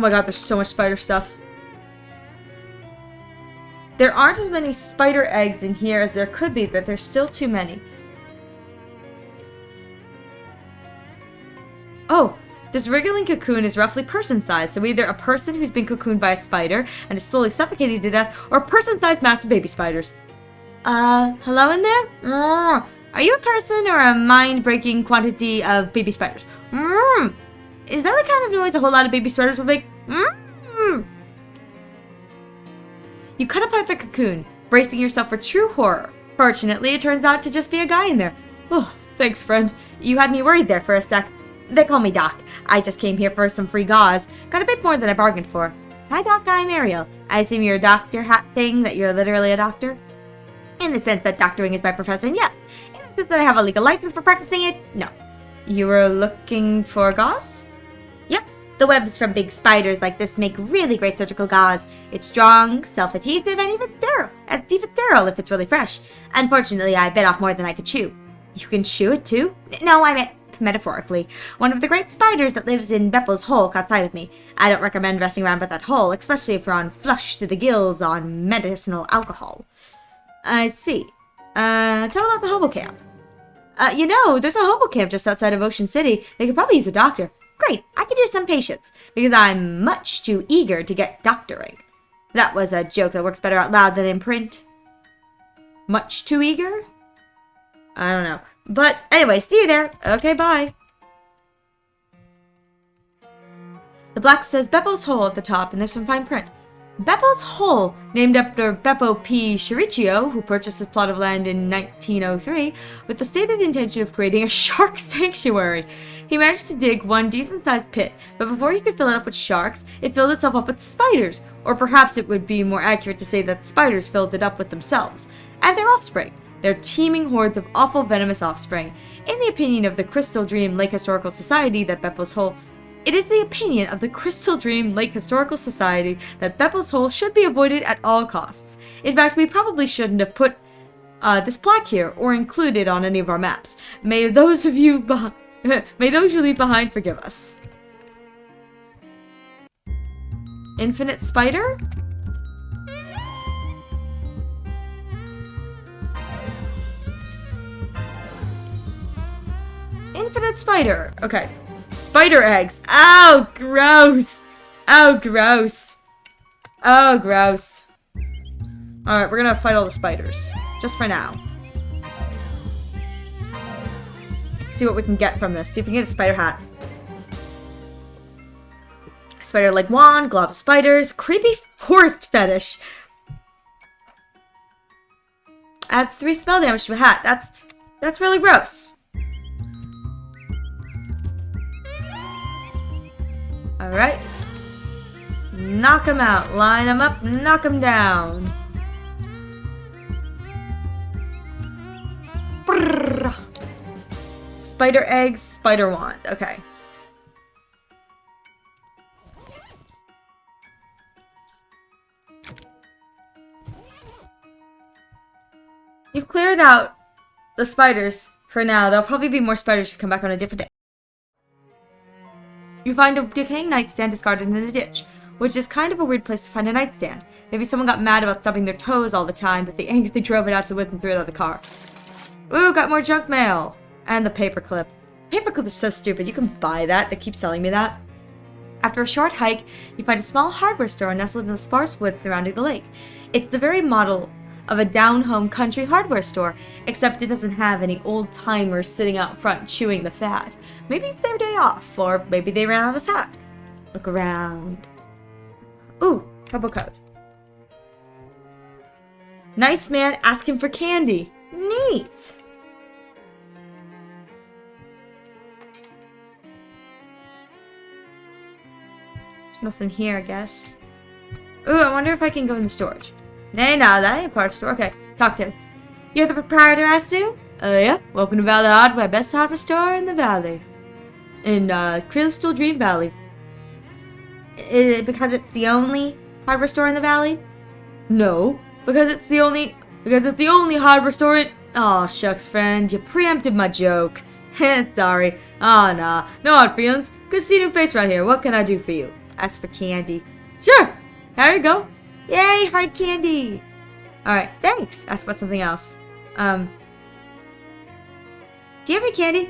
my god, there's so much spider stuff. There aren't as many spider eggs in here as there could be, but there's still too many. Oh, this wriggling cocoon is roughly person-sized, so either a person who's been cocooned by a spider and is slowly suffocating to death, or a person-sized mass of baby spiders. Hello in there? Are you a person or a mind-breaking quantity of baby spiders? Is that the kind of noise a whole lot of baby spiders would make? You cut apart the cocoon, bracing yourself for true horror. Fortunately, it turns out to just be a guy in there. Oh, thanks, friend. You had me worried there for a sec. They call me Doc. I just came here for some free gauze. Got a bit more than I bargained for. Hi, Doc. I'm Ariel. I assume you're a doctor hat thing, that you're literally a doctor? In the sense that doctoring is my profession, yes. In the sense that I have a legal license for practicing it, no. You were looking for gauze? Yep. The webs from big spiders like this make really great surgical gauze. It's strong, self-adhesive, and even sterile if it's really fresh. Unfortunately, I bit off more than I could chew. You can chew it too? No, I meant metaphorically. One of the great spiders that lives in Beppo's hole caught sight of me. I don't recommend messing around with that hole, especially if you're on flush to the gills on medicinal alcohol. I see. Tell about the hobo camp. There's a hobo camp just outside of Ocean City. They could probably use a doctor. Great, I could use some patients, because I'm much too eager to get doctoring. That was a joke that works better out loud than in print. Much too eager? I don't know. But anyway, see you there. Okay, bye. The black says Beppo's Hole at the top, and there's some fine print. Beppo's Hole, named after Beppo P. Chiricchio, who purchased this plot of land in 1903, with the stated intention of creating a shark sanctuary. He managed to dig one decent-sized pit, but before he could fill it up with sharks, it filled itself up with spiders, or perhaps it would be more accurate to say that spiders filled it up with themselves, and their offspring. Their teeming hordes of awful venomous offspring. In the opinion of the Crystal Dream Lake Historical Society that Beppo's Hole... It is the opinion of the Crystal Dream Lake Historical Society that Beppo's Hole should be avoided at all costs. In fact, we probably shouldn't have put this plaque here or included on any of our maps. May those you leave behind forgive us. Infinite spider? Infinite spider. Okay. Spider eggs. Oh, gross. Oh, gross. Oh, gross. Alright, we're gonna fight all the spiders. Just for now. See what we can get from this. See if we can get a spider hat. Spider leg wand, glob of spiders, creepy forest fetish. Adds 3 spell damage to a hat. That's really gross. Alright. Knock them out. Line them up. Knock them down. Brrr. Spider eggs, spider wand. Okay. You've cleared out the spiders for now. There'll probably be more spiders if you come back on a different day. You find a decaying nightstand discarded in a ditch, which is kind of a weird place to find a nightstand. Maybe someone got mad about stubbing their toes all the time that they angrily drove it out to the woods and threw it out of the car. Ooh, got more junk mail! And the paperclip. Paperclip is so stupid. You can buy that. They keep selling me that. After a short hike, you find a small hardware store nestled in the sparse woods surrounding the lake. It's the very model of a down-home country hardware store, except it doesn't have any old-timers sitting out front chewing the fat. Maybe it's their day off, or maybe they ran out of fat. Look around. Ooh, trouble code. Nice man, ask him for candy. Neat. There's nothing here, I guess. Ooh, I wonder if I can go in the storage. Nay, no, that ain't part of the store. Okay, talk to him. You're the proprietor, I assume? Yeah. Welcome to Valley Hardware, best hardware store in the valley. In, Crystal Dream Valley. Is it because it's the only hardware store in the valley? No, because it's the only hardware store in... Aw, shucks, friend, you preempted my joke. Sorry. Aw, nah, no hard feelings. Good to see a new face around here. What can I do for you? Ask for candy. Sure. There you go. Yay, hard candy. Alright, thanks. Ask about something else. Do you have any candy?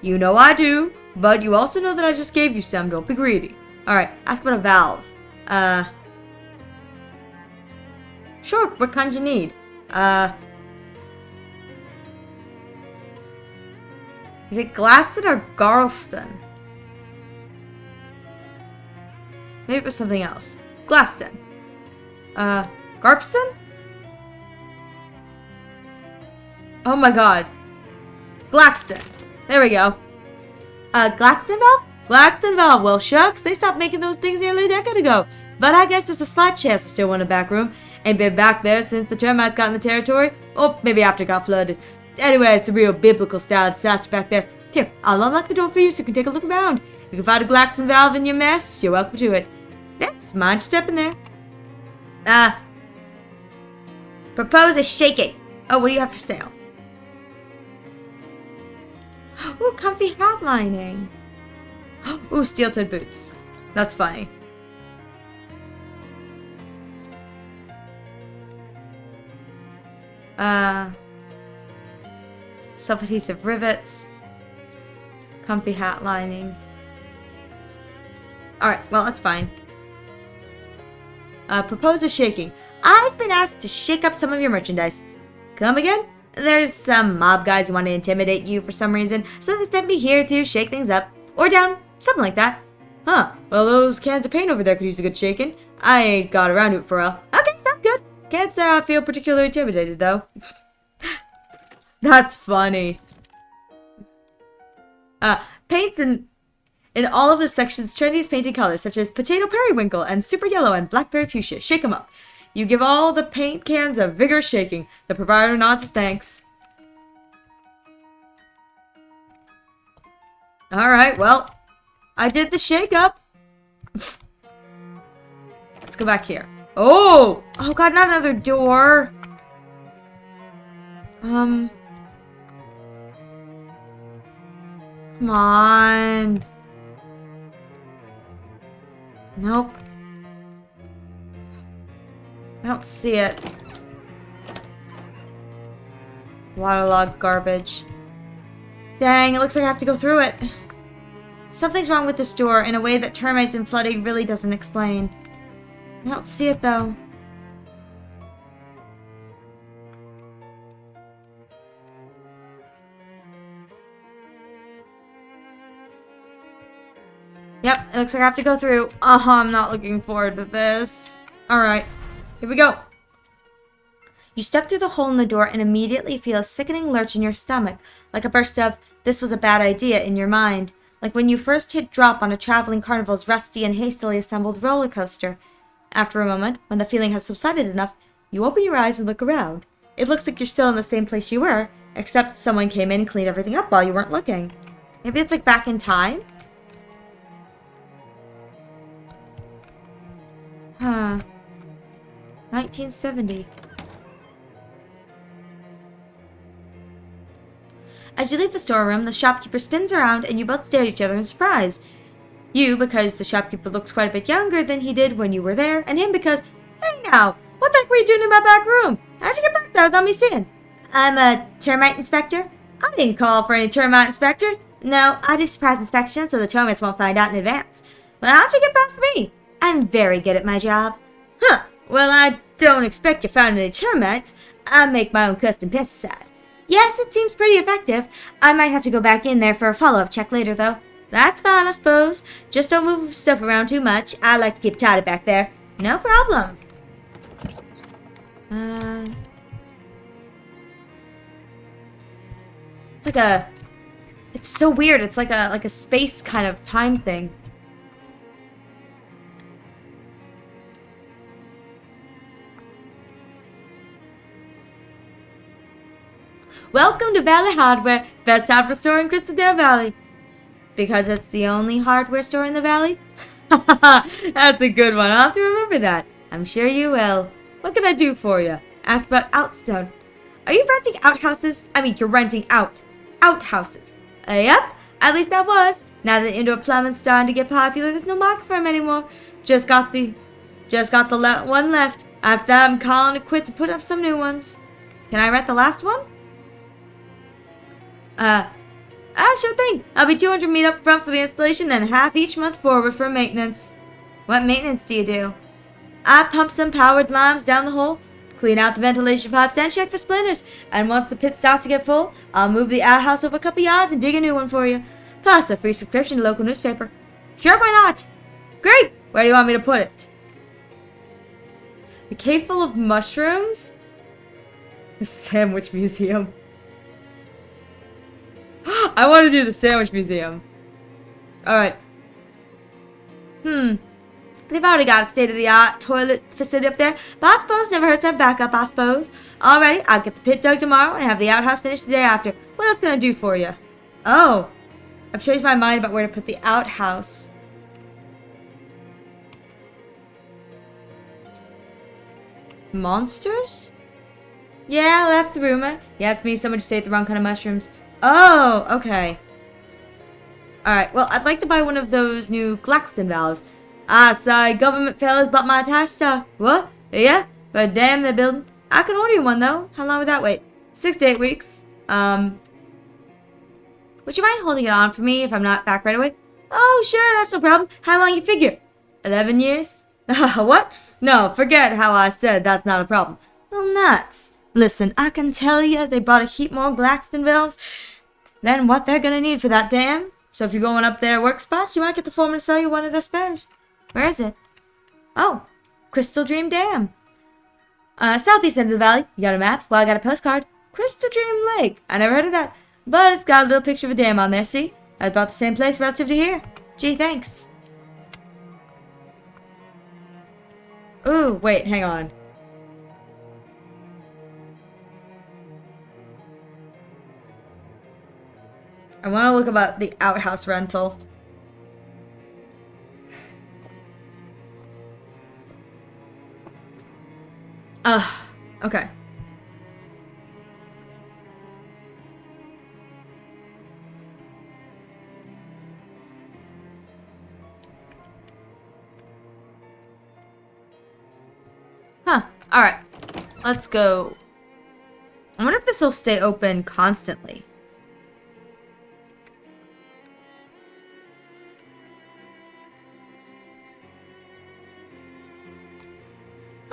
You know I do, but you also know that I just gave you some. Don't be greedy. Alright, ask about a valve. Sure, what kind you need? Is it Glaston or Garlston? Maybe it was something else. Glaston. Garpston? Oh my god. Glaxton. There we go. Glaxton Valve? Glaxton Valve. Well, shucks, they stopped making those things nearly a decade ago. But I guess there's a slight chance there's still one in the back room. Ain't been back there since the termites got in the territory. Or maybe after it got flooded. Anyway, it's a real biblical style disaster back there. Here, I'll unlock the door for you so you can take a look around. If you can find a Glaxton Valve in your mess, you're welcome to it. Thanks, mind stepping there. Propose a shaking. Oh, what do you have for sale? Ooh, comfy hat lining. Ooh, steel-toed boots. That's funny. Self-adhesive rivets. Comfy hat lining. Alright, well, that's fine. Propose a shaking. I've been asked to shake up some of your merchandise. Come again? There's some mob guys who want to intimidate you for some reason, so they sent me here to shake things up. Or down. Something like that. Huh. Well, those cans of paint over there could use a good shaking. I ain't got around to it for a while. Okay, sounds good. Can't say I feel particularly intimidated, though. That's funny. Paints in all of the section's trendiest painted colors, such as potato periwinkle and super yellow and blackberry fuchsia. Shake 'em up. You give all the paint cans a vigorous shaking. The proprietor nods his thanks. Alright, well, I did the shake up. Let's go back here. Oh! Oh god, not another door. Come on. Nope. I don't see it. Waterlogged garbage. Dang, it looks like I have to go through it. Something's wrong with this door in a way that termites and flooding really doesn't explain. I don't see it though. Yep, it looks like I have to go through. I'm not looking forward to this. Alright, here we go. You step through the hole in the door and immediately feel a sickening lurch in your stomach, like a burst of, this was a bad idea in your mind, like when you first hit drop on a traveling carnival's rusty and hastily assembled roller coaster. After a moment, when the feeling has subsided enough, you open your eyes and look around. It looks like you're still in the same place you were, except someone came in and cleaned everything up while you weren't looking. Maybe it's like back in time? Huh. 1970. As you leave the storeroom, the shopkeeper spins around and you both stare at each other in surprise. You, because the shopkeeper looks quite a bit younger than he did when you were there, and him because, hey now, what the heck were you doing in my back room? How'd you get back there without me seeing? I'm a termite inspector. I didn't call for any termite inspector. No, I do surprise inspections so the termites won't find out in advance. Well, how'd you get past me? I'm very good at my job. Huh, well, I don't expect you found any termites. I make my own custom pesticide. Yes, it seems pretty effective. I might have to go back in there for a follow-up check later, though. That's fine, I suppose. Just don't move stuff around too much. I like to keep tidy back there. No problem. It's like a... It's so weird. It's like a space kind of time thing. Welcome to Valley Hardware, best hardware store in Crystaldale Valley. Because it's the only hardware store in the valley? That's a good one. I'll have to remember that. I'm sure you will. What can I do for you? Ask about Outstone. Are you renting outhouses? I mean, you're renting out outhouses. Yep, at least I was. Now that indoor plumbing's starting to get popular, there's no market for 'em anymore. Just got the one left. After that, I'm calling it quits and putting up some new ones. Can I rent the last one? Sure thing. I'll be 200 meet up front for the installation and half each month forward for maintenance. What maintenance do you do? I pump some powered limes down the hole, clean out the ventilation pipes, and check for splinters. And once the pit starts to get full, I'll move the outhouse over a couple yards and dig a new one for you. Plus a free subscription to local newspaper. Sure, why not? Great! Where do you want me to put it? The cave full of mushrooms? The sandwich museum. I want to do the sandwich museum. Alright. They've already got a state-of-the-art toilet facility up there, but I suppose never hurts to have backup, I suppose. Alrighty, I'll get the pit dug tomorrow and have the outhouse finished the day after. What else can I do for you? Oh, I've changed my mind about where to put the outhouse. Monsters? Yeah, well, that's the rumor. He asked me someone just ate the wrong kind of mushrooms. Oh, okay. Alright, well, I'd like to buy one of those new Glaxton valves. Ah, sorry, government fellas bought my entire stock. What? Yeah? But damn, they're building. I can order you one, though. How long would that wait? 6 to 8 weeks. Would you mind holding it on for me if I'm not back right away? Oh, sure, that's no problem. How long you figure? 11 years? What? No, forget how I said that's not a problem. Well, nuts. Listen, I can tell you they bought a heap more Glaxton valves than what they're gonna need for that dam. So if you're going up their work spots, you might get the foreman to sell you one of their spares. Where is it? Oh, Crystal Dream Dam. Southeast end of the valley. You got a map? Well, I got a postcard. Crystal Dream Lake. I never heard of that. But it's got a little picture of a dam on there, see? That's about the same place relative to here. Gee, thanks. Ooh, wait, hang on. I want to look about the outhouse rental. Okay. Huh. Alright. Let's go. I wonder if this will stay open constantly.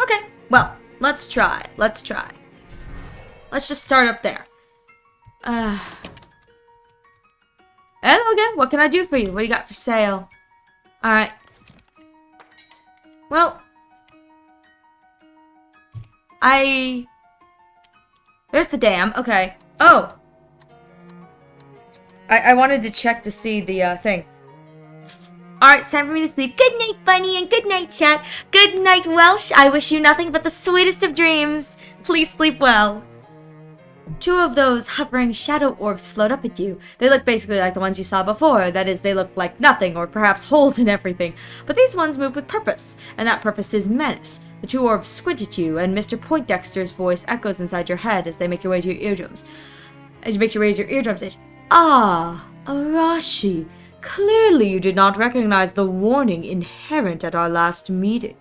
Okay. Well, let's try. Let's try. Let's just start up there. Hello again. What can I do for you? What do you got for sale? Alright. Well, there's the dam. Okay. Oh! I wanted to check to see the, thing. Alright, it's time for me to sleep. Good night, Bunny, and good night, chat. Good night, Welsh. I wish you nothing but the sweetest of dreams. Please sleep well. 2 of those hovering shadow orbs float up at you. They look basically like the ones you saw before. That is, they look like nothing, or perhaps holes in everything. But these ones move with purpose, and that purpose is menace. The 2 orbs squint at you, and Mr. Poindexter's voice echoes inside your head as they make your way to your eardrums. As you make your way to your eardrums, Ah, Arashi. Clearly you did not recognize the warning inherent at our last meeting.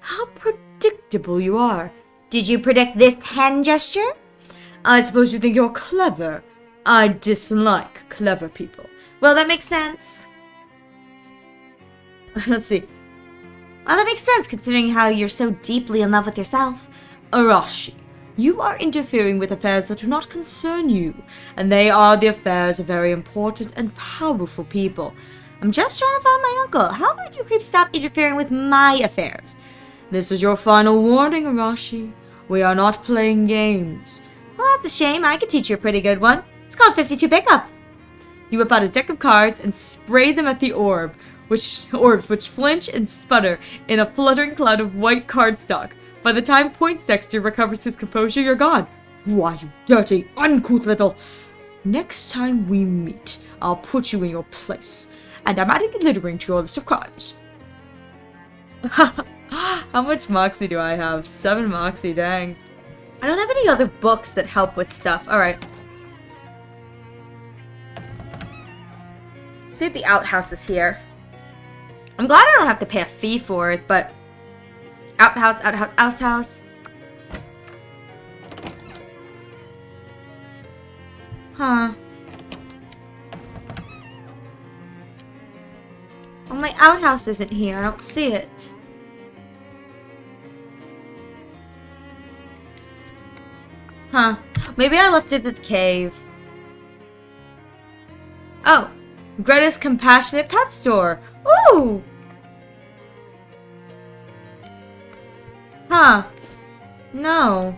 How predictable you are. Did you predict this hand gesture? I suppose you think you're clever. I dislike clever people. Well, that makes sense. Let's see. Well, that makes sense considering how you're so deeply in love with yourself. Arashi, you are interfering with affairs that do not concern you, and they are the affairs of very important and powerful people. I'm just trying to find my uncle. How about you creeps stop interfering with my affairs? This is your final warning, Arashi. We are not playing games. Well, that's a shame. I could teach you a pretty good one. It's called 52 Pickup. You whip out a deck of cards and spray them at the orbs, which flinch and sputter in a fluttering cloud of white cardstock. By the time Poindexter recovers his composure, you're gone. Why, you dirty, uncouth little... Next time we meet, I'll put you in your place, and I'm adding littering to your list of crimes. How much moxie do I have? 7 moxie, dang. I don't have any other books that help with stuff. Alright. see if the outhouse is here. I'm glad I don't have to pay a fee for it, but... Outhouse. Huh. Well, my outhouse isn't here. I don't see it. Huh. Maybe I left it at the cave. Oh. Greta's Compassionate Pet Store. Ooh! Huh. No.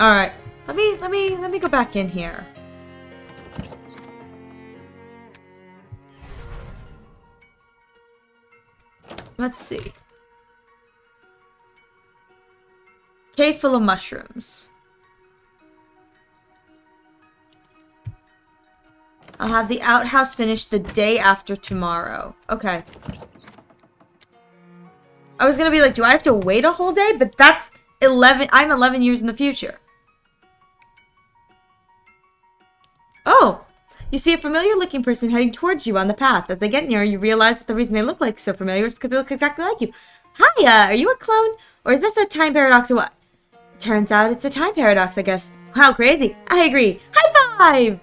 Alright. Let me go back in here. Let's see. Cave full of mushrooms. I'll have the outhouse finished the day after tomorrow. Okay. I was gonna be like, do I have to wait a whole day? But that's 11. I'm 11 years in the future. Oh! You see a familiar-looking person heading towards you on the path. As they get near, you realize that the reason they look like so familiar is because they look exactly like you. Hiya! Are you a clone? Or is this a time paradox or what? Turns out it's a time paradox, I guess. Wow, crazy. I agree. High five!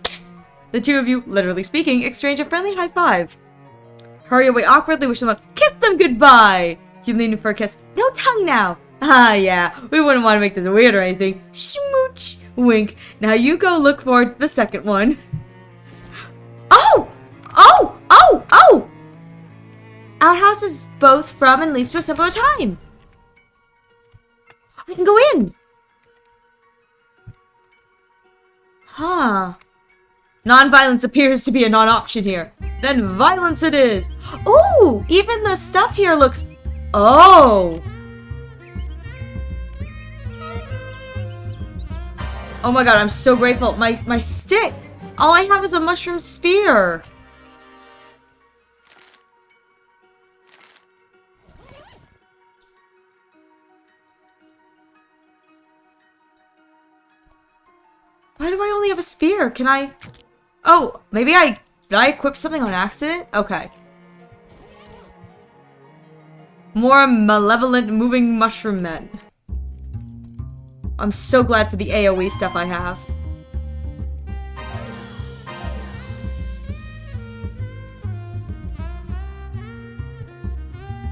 The two of you, literally speaking, exchange a friendly high five. Hurry away awkwardly, wish them luck. Kiss them goodbye! You lean in for a kiss. No tongue now! Ah, yeah. We wouldn't want to make this weird or anything. Smooch! Wink. Now you go look forward to the second one. Oh! Oh! Oh! Oh! Outhouse is both from and leads to a simpler time. I can go in. Huh. Non-violence appears to be a non-option here. Then violence it is. Oh! Even the stuff here looks... Oh! Oh my god, I'm so grateful. My stick! All I have is a mushroom spear. Why do I only have a spear? Can I... Oh, maybe did I equip something on accident? Okay. More malevolent moving mushroom men. I'm so glad for the AoE stuff I have.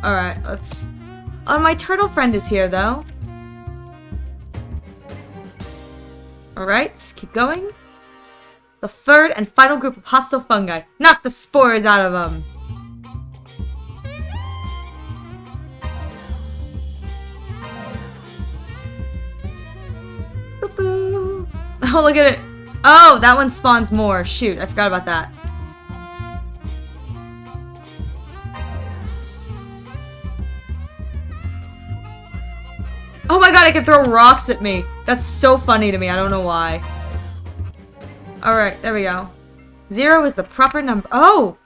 Alright, let's... Oh, my turtle friend is here, though. Alright, keep going. The third and final group of hostile fungi. Knock the spores out of them! Boop-boo. Oh, look at it! Oh, that one spawns more. Shoot, I forgot about that. Oh my god, I can throw rocks at me! That's so funny to me, I don't know why. Alright, there we go. 0 is the proper number. Oh!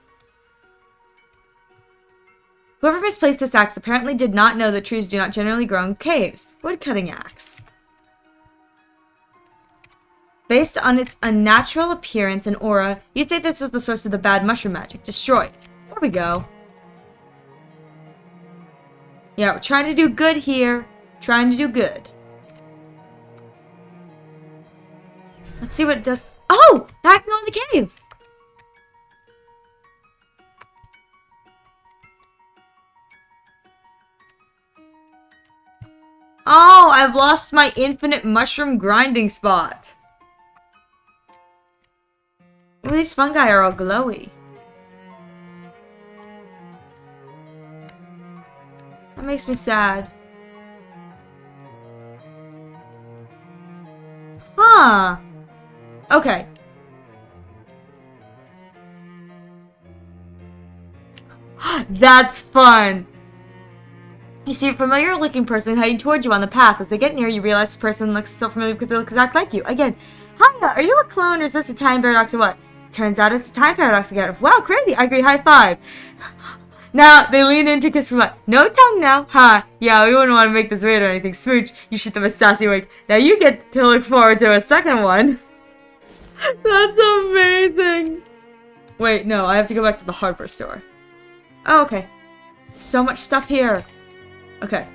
Whoever misplaced this axe apparently did not know that trees do not generally grow in caves. Wood-cutting axe. Based on its unnatural appearance and aura, you'd say this is the source of the bad mushroom magic. Destroy it. There we go. Yeah, we're trying to do good here. Trying to do good. Let's see what it does. Oh! Now I can go in the cave! Oh, I've lost my infinite mushroom grinding spot. Ooh, these fungi are all glowy. That makes me sad. Huh. Okay. That's fun. You see a familiar-looking person heading towards you on the path. As they get near, you realize this person looks so familiar because they look exactly like you. Again, hiya, are you a clone or is this a time paradox or what? Turns out it's a time paradox again. Wow, crazy. I agree. High five. Now, they lean in to kiss from what? No tongue now. Ha. Yeah, we wouldn't want to make this weird or anything. Smooch, you shoot them a sassy wink. Now you get to look forward to a second one. That's amazing. Wait, no, I have to go back to the hardware store. Oh, okay. So much stuff here. Okay.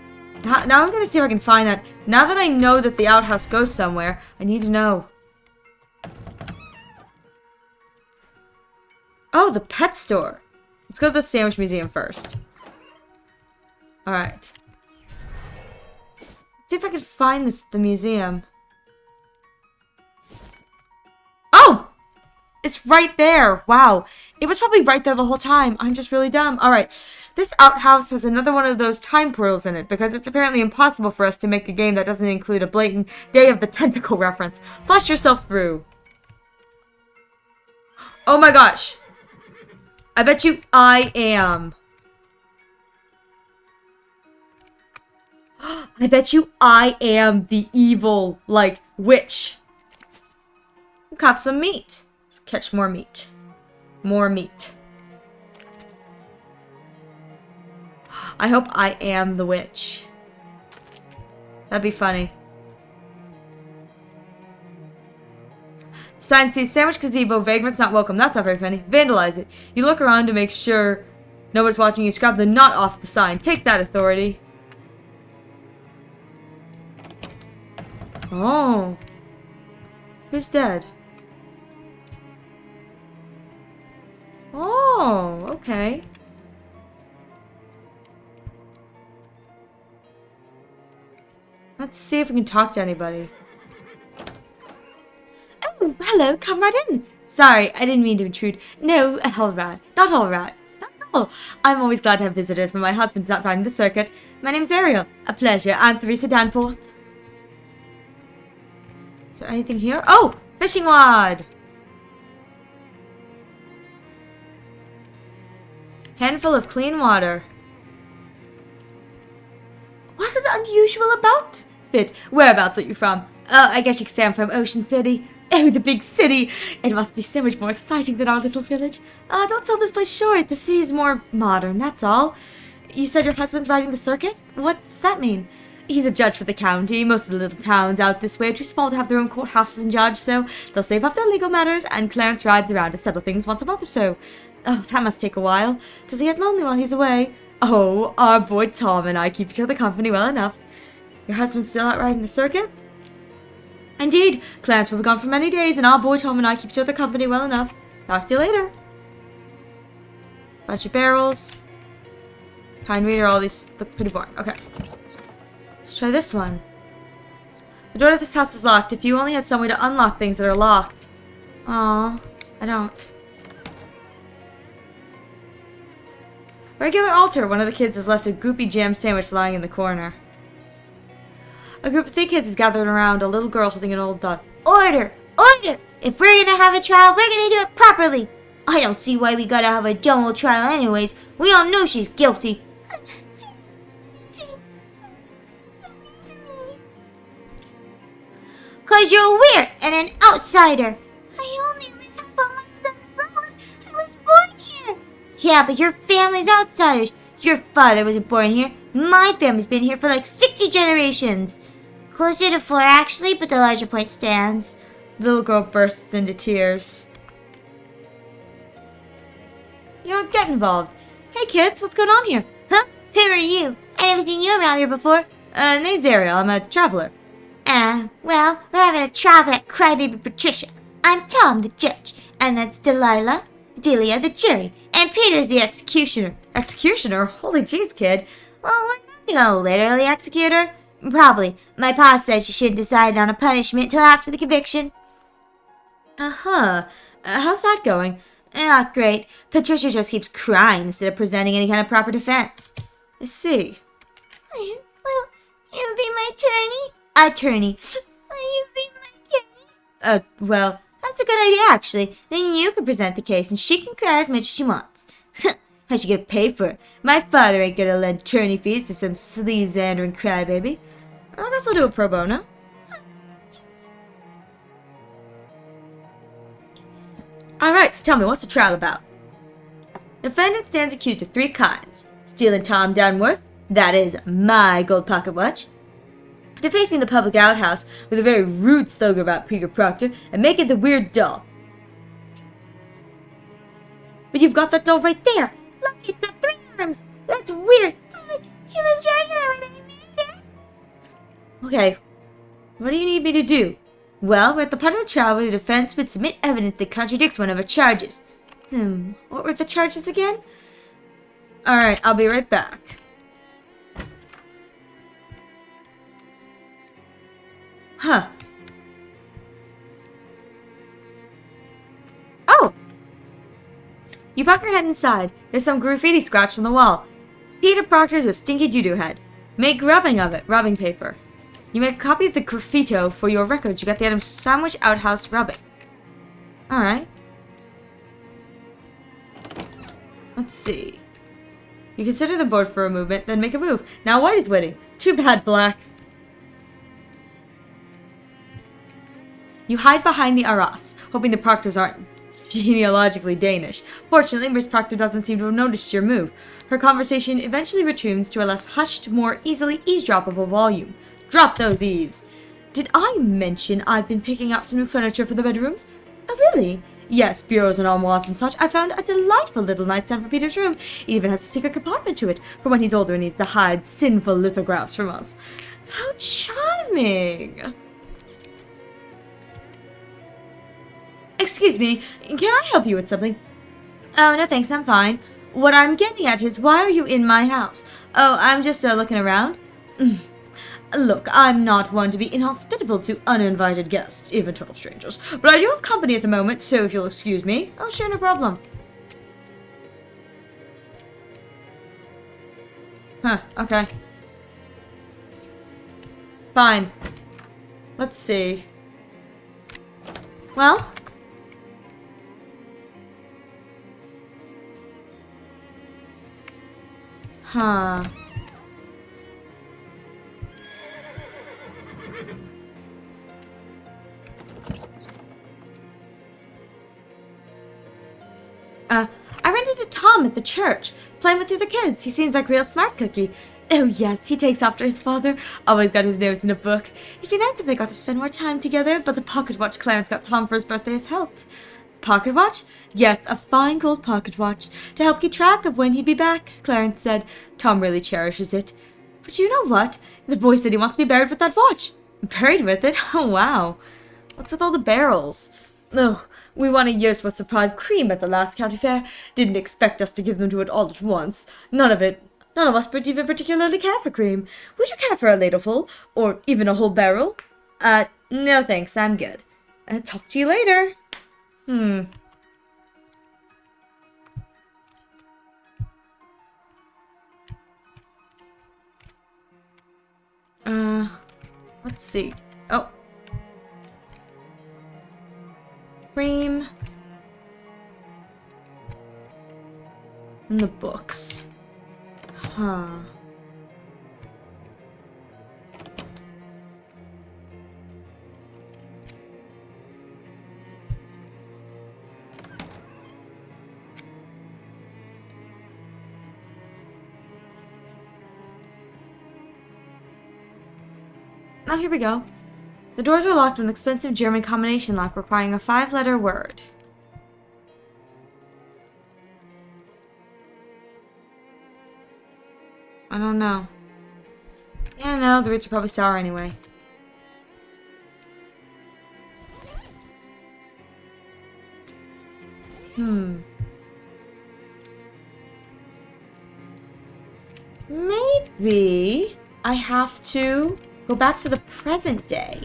Now I'm gonna see if I can find that. Now that I know that the outhouse goes somewhere, I need to know. Oh, the pet store. Let's go to the sandwich museum first. Alright. Let's see if I can find the museum. Oh! It's right there. Wow. It was probably right there the whole time. I'm just really dumb. Alright. This outhouse has another one of those time portals in it because it's apparently impossible for us to make a game that doesn't include a blatant Day of the Tentacle reference. Flush yourself through. Oh my gosh. I bet you I am. I bet you I am the evil, like, witch. We caught some meat. Let's catch more meat. More meat. I hope I am the witch. That'd be funny. Sign says, sandwich gazebo, vagrants not welcome. That's not very funny. Vandalize it. You look around to make sure nobody's watching you. Scrap the knot off the sign. Take that, authority. Oh. Who's dead? Oh, okay. Let's see if we can talk to anybody. Oh, hello, come right in. Sorry, I didn't mean to intrude. No, all right. Not all right. Not at all. I'm always glad to have visitors when my husband's not riding the circuit. My name's Ariel. A pleasure. I'm Theresa Danforth. Is there anything here? Oh, fishing rod. Handful of clean water. What's unusual about it? Whereabouts are you from? Oh, I guess you could say I'm from Ocean City. Oh, the big city! It must be so much more exciting than our little village. Don't sell this place short. The city is more modern, that's all. You said your husband's riding the circuit? What's that mean? He's a judge for the county. Most of the little towns out this way are too small to have their own courthouses and judge, so they'll save up their legal matters, and Clarence rides around to settle things once a month or so. Oh, that must take a while. Does he get lonely while he's away? Oh, our boy Tom and I keep each other company well enough. Your husband's still out riding the circuit? Indeed, Clarence will be gone for many days, and our boy Tom and I keep each other company well enough. Talk to you later. Bunch of barrels. Kind reader, all these look pretty boring. Okay. Let's try this one. The door to this house is locked. If you only had some way to unlock things that are locked. Aw, I don't. Regular altar. One of the kids has left a goopy jam sandwich lying in the corner. A group of 3 kids is gathered around a little girl holding an old doll. Order! Order! If we're gonna have a trial, we're gonna do it properly! I don't see why we gotta have a dumb old trial anyways. We all know she's guilty. 'Cause you're weird and an outsider. I only live up on my son's road. I was born here. Yeah, but your family's outsiders. Your father wasn't born here. My family's been here for like 60 generations. Closer to 4 actually, but the larger point stands. The little girl bursts into tears. You don't get involved. Hey kids, what's going on here? Huh? Who are you? I never seen you around here before. Name's Ariel. I'm a traveler. Well, we're having a trial for that crybaby Patricia. I'm Tom, the judge, and that's Delilah, Delia, the jury, and Peter's the executioner. Executioner? Holy jeez, kid. Well, we're not gonna literally execute her. Probably. My pa says she shouldn't decide on a punishment till after the conviction. Uh-huh. How's that going? Not great. Patricia just keeps crying instead of presenting any kind of proper defense. I see. Will you be my attorney? Attorney. Will you be my attorney? Well, that's a good idea, actually. Then you can present the case, and she can cry as much as she wants. I should get paid for it. My father ain't gonna lend attorney fees to some sleaze-andering crybaby. I guess I'll do it pro bono. Alright, so tell me, what's the trial about? Defendant stands accused of 3 crimes. Stealing Tom Dunworth, that is my gold pocket watch. defacing the public outhouse with a very rude slogan about Peter Proctor, and making the weird doll. But you've got that doll right there! Look, it's got 3 arms! That's weird! Oh, he was regular when I made it! Okay, what do you need me to do? Well, we're at the part of the trial where the defense would submit evidence that contradicts one of our charges. What were the charges again? Alright, I'll be right back. Huh. Oh! You pop your head inside. There's some graffiti scratched on the wall. Peter Proctor's a stinky doo-doo head. Make rubbing of it, rubbing paper. You make a copy of the graffito for your records. You got the item Sandwich Outhouse Rubbing. Alright. Let's see. You consider the board for a movement, then make a move. Now white is winning. Too bad, black. You hide behind the Arras, hoping the Proctors aren't genealogically Danish. Fortunately, Miss Proctor doesn't seem to have noticed your move. Her conversation eventually retunes to a less hushed, more easily eavesdroppable volume. Drop those eaves. Did I mention I've been picking up some new furniture for the bedrooms? Oh, really? Yes, bureaus and armoires and such. I found a delightful little nightstand for Peter's room. It even has a secret compartment to it, for when he's older and needs to hide sinful lithographs from us. How charming! Excuse me, can I help you with something? Oh, no thanks, I'm fine. What I'm getting at is, why are you in my house? Oh, I'm just looking around. Look, I'm not one to be inhospitable to uninvited guests, even total strangers. But I do have company at the moment, so if you'll excuse me. Oh, sure, no problem. Huh, okay. Fine. Let's see. Well? Huh. I ran into Tom at the church, playing with the other kids. He seems like a real smart cookie. Oh yes, he takes after his father. Always got his nose in a book. It'd be nice if they got to spend more time together, but the pocket watch Clarence got Tom for his birthday has helped. Pocket watch? Yes, a fine gold pocket watch. To help keep track of when he'd be back, Clarence said. Tom really cherishes it. But you know what? The boy said he wants to be buried with that watch. Buried with it? Oh, wow. What's with all the barrels? Oh, we won a year's worth of prime cream at the last county fair. Didn't expect us to give them to it all at once. None of us but even particularly care for cream. Would you care for a ladleful? Or even a whole barrel? No thanks, I'm good. Talk to you later. Let's see. Oh. Cream. And the books. Huh. Now here we go. The doors are locked with an expensive German combination lock requiring a 5-letter word. I don't know. Yeah, no, the roots are probably sour anyway. Maybe I have to go back to the present day.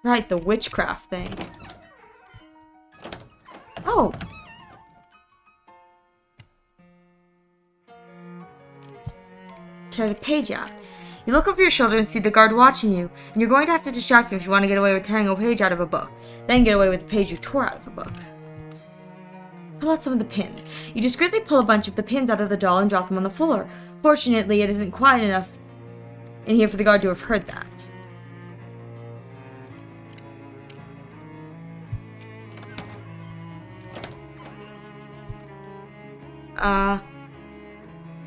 Right, the witchcraft thing. Oh. Tear the page out. You look over your shoulder and see the guard watching you, and you're going to have to distract him if you want to get away with tearing a page out of a book. Then get away with the page you tore out of a book. Pull out some of the pins. You discreetly pull a bunch of the pins out of the doll and drop them on the floor. Fortunately, it isn't quiet enough in here for the guard to have heard that.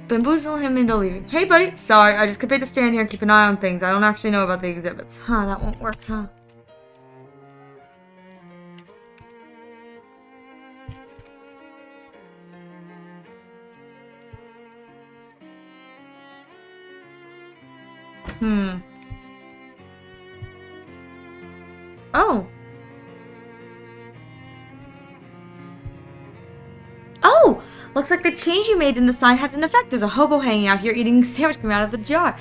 Bamboozle him into leaving. Hey, buddy. Sorry, I just could pay to stand here and keep an eye on things. I don't actually know about the exhibits. Huh, that won't work, huh? Oh. Oh! Looks like the change you made in the sign had an effect. There's a hobo hanging out here eating sandwich cream out of the jar.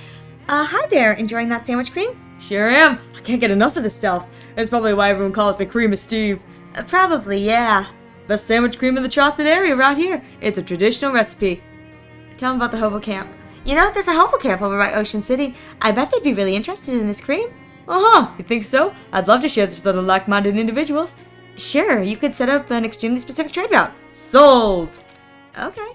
Hi there. Enjoying that sandwich cream? Sure am. I can't get enough of this stuff. That's probably why everyone calls me Cream of Steve. Probably, yeah. Best sandwich cream in the Tri-State area right here. It's a traditional recipe. Tell them about the hobo camp. You know, there's a hobo camp over by Ocean City. I bet they'd be really interested in this cream. Uh-huh. You think so? I'd love to share this with other like-minded individuals. Sure, you could set up an extremely specific trade route. Sold! Okay.